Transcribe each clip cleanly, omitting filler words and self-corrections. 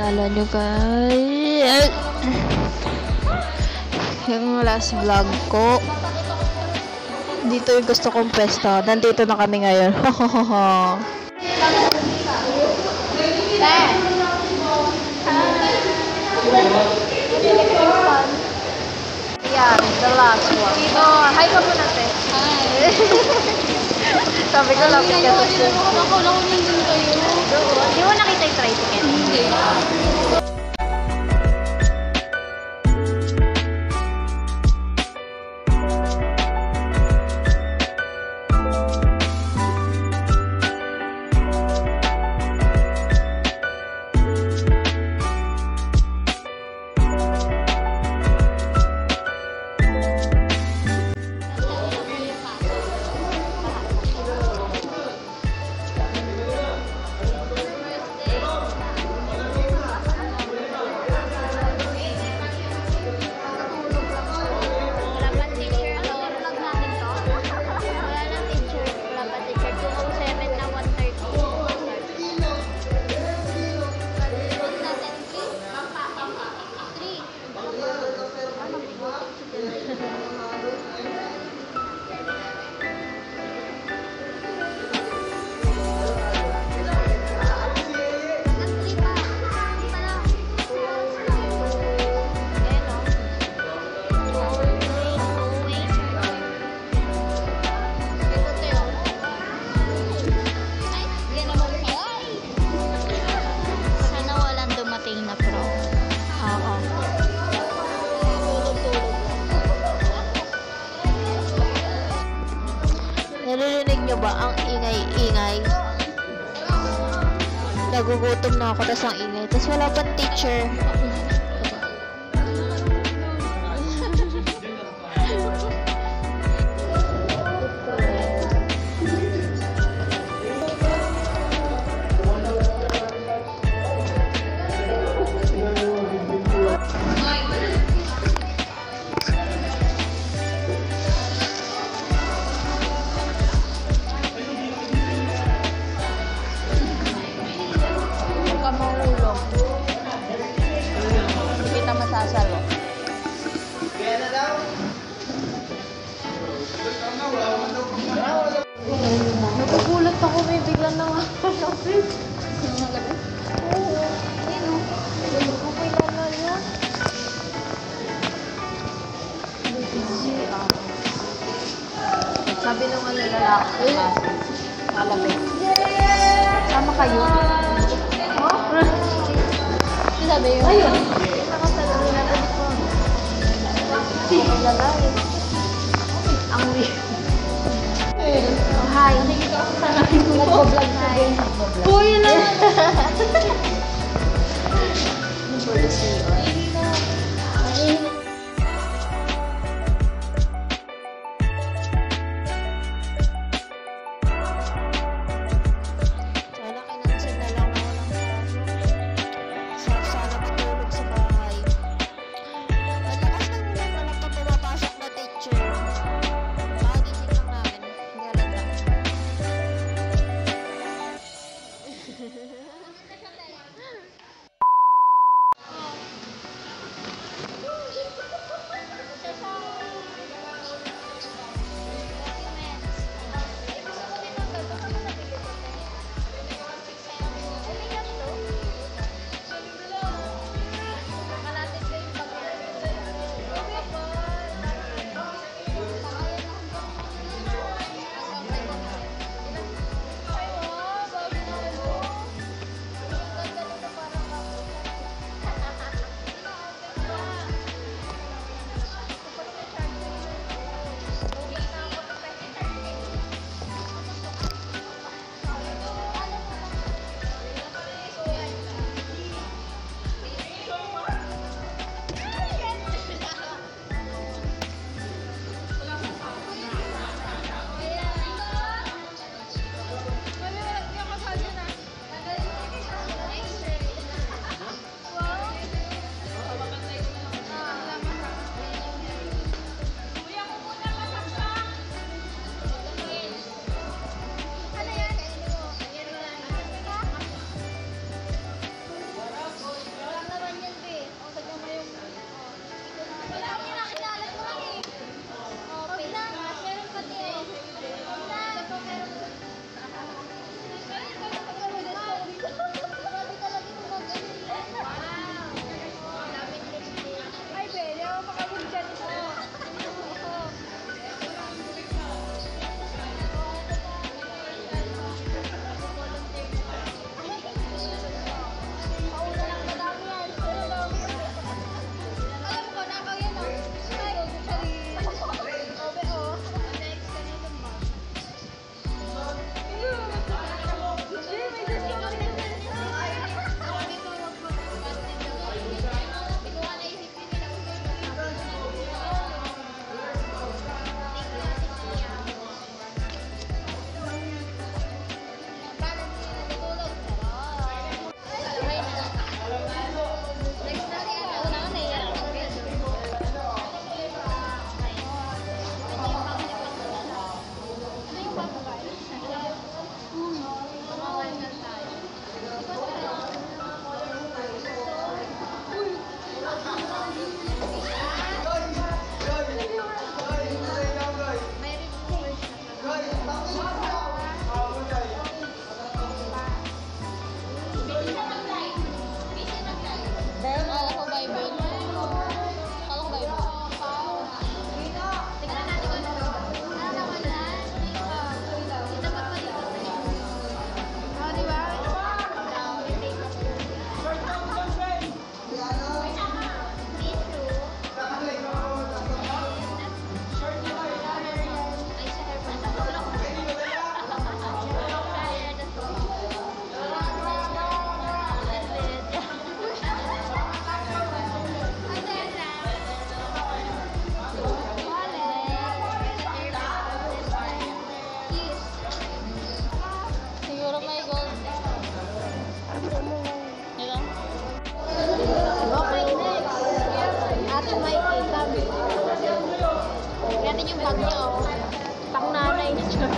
Kala nyo guys, yung last vlog ko, dito yung gusto kong pwesto. Nandito na kami ngayon. Yan, the last one. Hi ka muna, te. Hi. Sabi ko lang, hindi mo nakita yung tricycle? Hindi. Naririnig nyo ba ang ingay-ingay? Nagugutom na ako, tas ang ingay. Tas wala pang teacher. Masasalo. Nagugulat ako, may biglang nangakalapit. Nangakalapit? Oo. Ayun o. Okay lang na yan. Sabi naman na lalaki. Kalapit. Sama kayo? Oh? Sabi yun? Ayun. Ang weird. Oh, hi. Nagpo-vlog tayo. Uy, na! For the CEO. Sana kinansin na lang ako ng sana matulog sa bahay.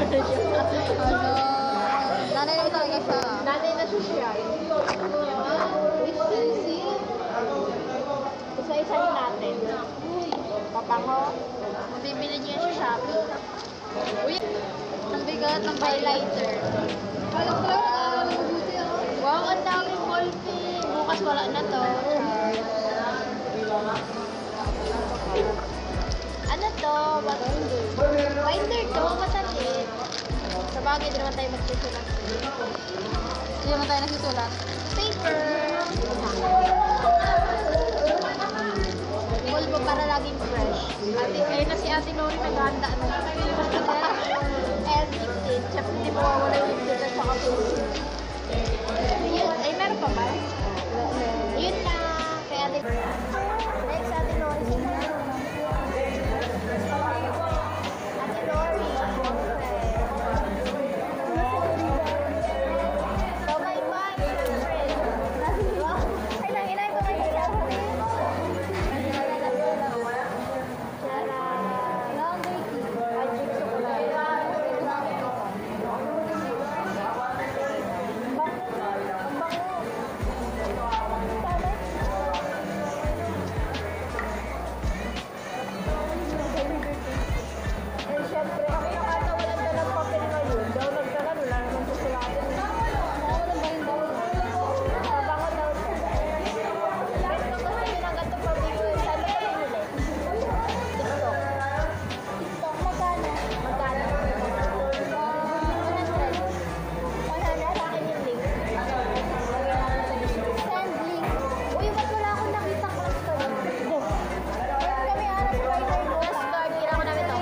Ano? Nanay mo talaga siya. Nanay na siya. Isa-isahin natin. Pabango. Bibili niya sa Shopee. Uy! Ang bigat ng highlighter. Alam ko lang, alam ko buti ako. Wow, ang daming ballpen. Bukas wala na to. Ano to? Binder to, matalit. Sa bagay, di naman tayo magsusulat. Di naman tayo nagsusulat. Paper. Pulbo para laging fresh. Ayun na si Ate Nori naghahanda na. And lipstick. Siyempre, di mawawala yung lipstick at saka pulbo. Ayun, ay meron pa ba? Yun na. Kaya Ate Next, Ate Nori. Ate Nori. So, may bag. Ay, nanginay ko kayo siya. Laundry key. Magic chocolate. Eh, syempre, ako nakatawalan na ng papel ngayon. Daw nagkaroon, wala naman susulatin. Pabango daw. Wait ko kasi binanggat ng papel ko. Saan ba kayo nila? TikTok. TikTok, magkano? Magkano? 100. 100 sa akin yung link. Send link. Uy, ba't wala akong nakita crush ko yun? Meron kami hanap writer ko. Last card, kailangan ko namin ito.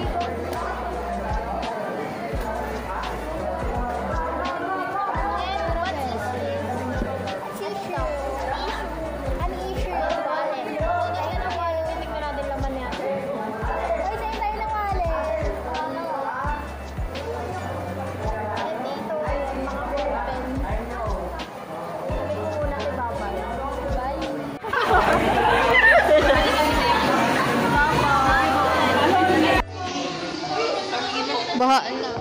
And what is this? Tissue. Ano issue yung wallet? Ayun ang wallet, hindi ko natin laman niya. Uy, sa'yo tayo ng wallet. And dito, ayun, mga ballpen. Sabi ko muna kay Babay. Bye. Bahaan na.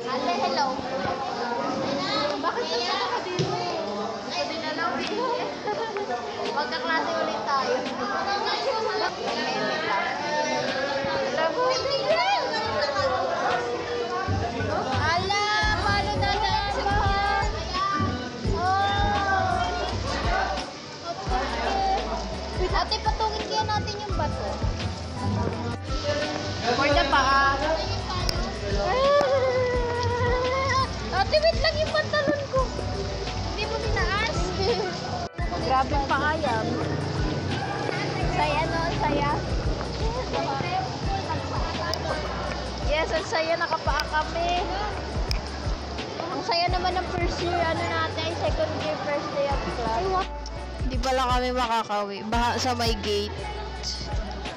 Ate, hello. Bakit punta ka dito? Gusto din na lang. Magkaklase ulit tayo. Ala, paano dadaan ba? Ate, patungin kaya natin yung bato. For the paa. Ate, wait lang yung pantalon ko. Hindi mo tinaas. Grabe paa yan. Saya, no? Saya. Yes, ang saya, nakapaa kami. Ang saya naman ng first year, ano natin, second year, first day of class. Hindi pala kami makakawi. Baha sa may gate.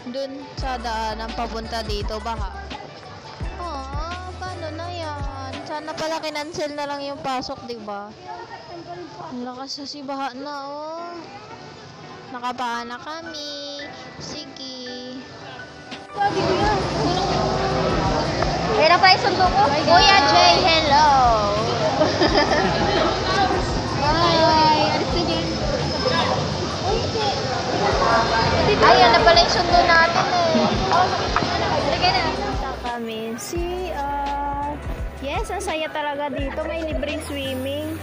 Dun sa daan ang papunta dito, baha. Paano na yan? Sana pala kinancel na lang yung pasok, di ba? Ang lakas kasi baha na, oh. Nakapaa na kami. Sige. Meron pa yung sundo ko. Kuya Jay, hello. Hi. Ayun na pala yung sundo natin eh. Lagay na. Punta kami. Yes, ang saya talaga dito. May libreng swimming.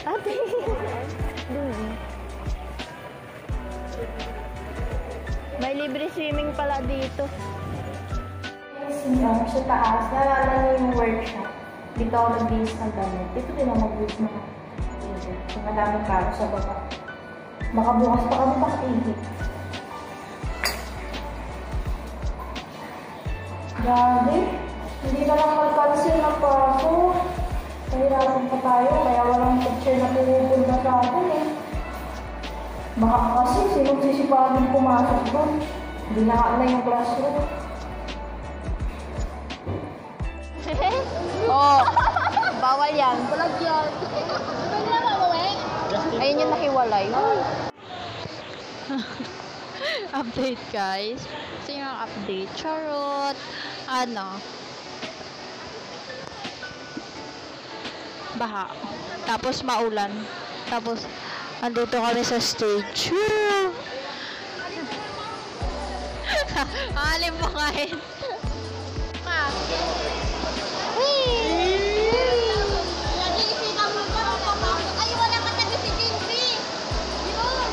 Ate. May libre swimming pala dito. Sa taas, nalala niyo yung workshop. Dito ako nag-base ng damit. Dito din ako mag-base ng table. So, madaming karo sa baba. Baka bukas pa kami pakatigit. Grabe. Hindi na lang mag-cancel ng pasok. Kahirapan pa tayo, kaya walang teacher na pupunta sa atin eh. Baka kasi sinong sisipagin pumasok doon. Binaka na yung classroom. Oh, bawal yan. Bulag yan. Ano na ba, Maweng? Ayun yung nahiwalay. Update guys. Ito yung update. Charot. Ano? Baha. Tapos maulan. Tapos andito kami sa stage. Woo! Alim mo kain. Lagi isika mo ka papasok. Ay, wala ka tabi si Jinpy. Yun.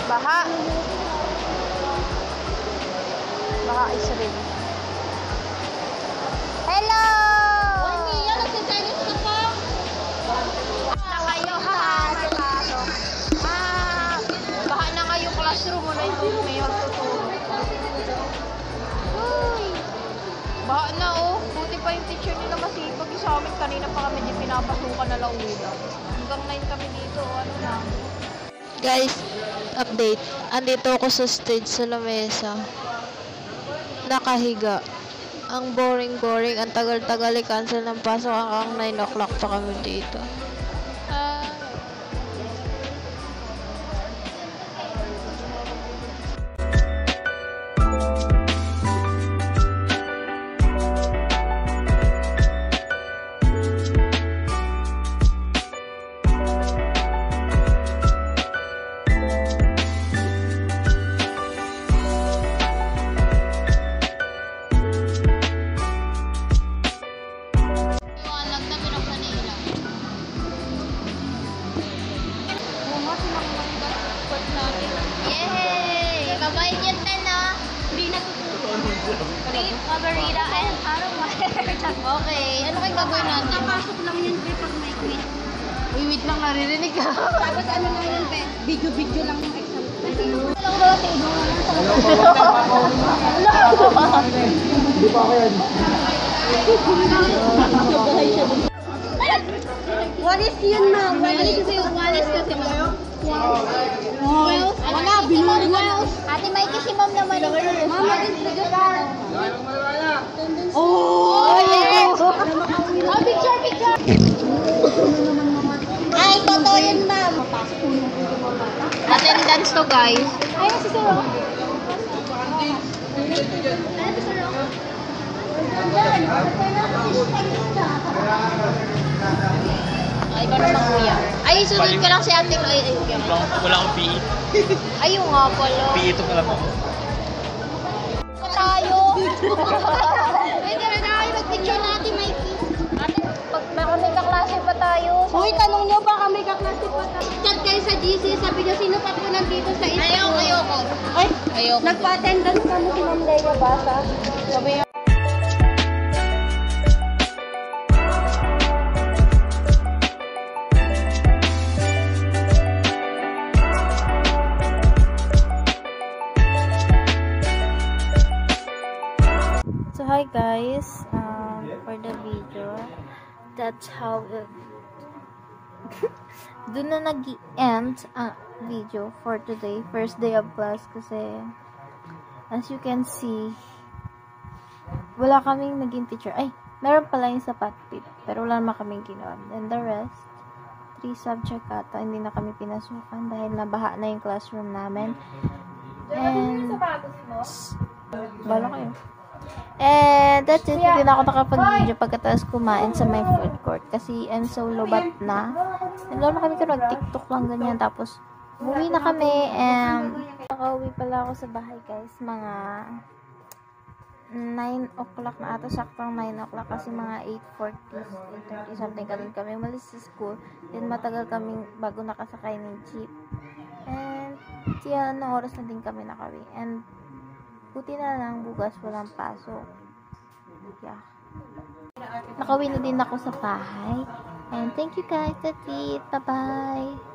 Baha. Baha is real. Hello! Uy, Mia, nagsiselos ka pa. Na kayo ha. Baha na kayo classroom mo na yung mayor tuturo. Uy! Baha na oh. Buti pa yung teacher nila masipag yung sa amin. Kanina pa kami di pinapasukan na lang uwi na. Hanggang 9 kami dito. Ano na? Guys, update. Andito ako sa stage sa lamesa. Nakahiga. Ang boring. Ang tagal-tagal i-cancel ng pasok. Hanggang 9 o'clock pa kami dito. Liwanag na binuksan nila. Yay! Kabayin yung 10 na. Hindi natutulog. Beef, margarita, and okay. Ano kayong gagawin natin? Napasok lang yun, Be, pag may quiz. Uy, wait lang, naririnig ka. Tapos ano lang yun, Be? Video lang yung exam. Alam ko ba, Hindi pa ako yan. Walis yun, ma'am. Walis kasi, ma'am. Wells. Wala, binuli Wells. Ate Mikey, si ma'am naman. Ma'am, walis na dyan. Oh, yes! Oh, picture! Ay, totoo yun, ma'am. Attendance to, guys. Ay, si Sir Ro. Ay, si Sir Ro. Ay, ikaw naman, kuya. Ay, sunod ka lang si ate. Wala akong PE. Ayun nga pala. PE ito pala mo. Tayo. Pwede na tayo mag-picture natin, Mikey. Ate, pag baka may kaklase pa tayo. Uy, tanong nyo baka may kaklase pa tayo. Chat kayo sa GC, sabi nyo, sino pa po nandito sa school? Ayoko. Ay, Ayoko. nagpa-attendance kami si Ma'am Leia Basa. Sabi niya. So hi guys, for the video, that's how it doon na nag-end ang video for today, first day of class, kasi as you can see, wala kaming naging teacher. Ay, meron pala yung sa Patpit, pero wala naman kaming ginawa. And the rest, 3 subject ata, hindi na kami pinasukan dahil nabaha na yung classroom namin. And bala kayo. And that's it. Hindi na ako nakapag-video pagkatapos kumain sa my food court. Kasi I'm so lobat na. And lalo na kami nag-tiktok lang ganyan. Tapos, umuwi na kami. And nakauwi pala ako sa bahay guys. Mga 9 o'clock na ata. Saktong 9 o'clock. Kasi mga 8:40, 8:30 something kami umalis sa school. Then matagal kaming bago nakasakay ng jeep. And siya na oras na din kami nakawi. And buti na lang bukas walang pasok. Yeah. Nakauwi na din ako sa bahay. And thank you guys. That's it. Bye-bye.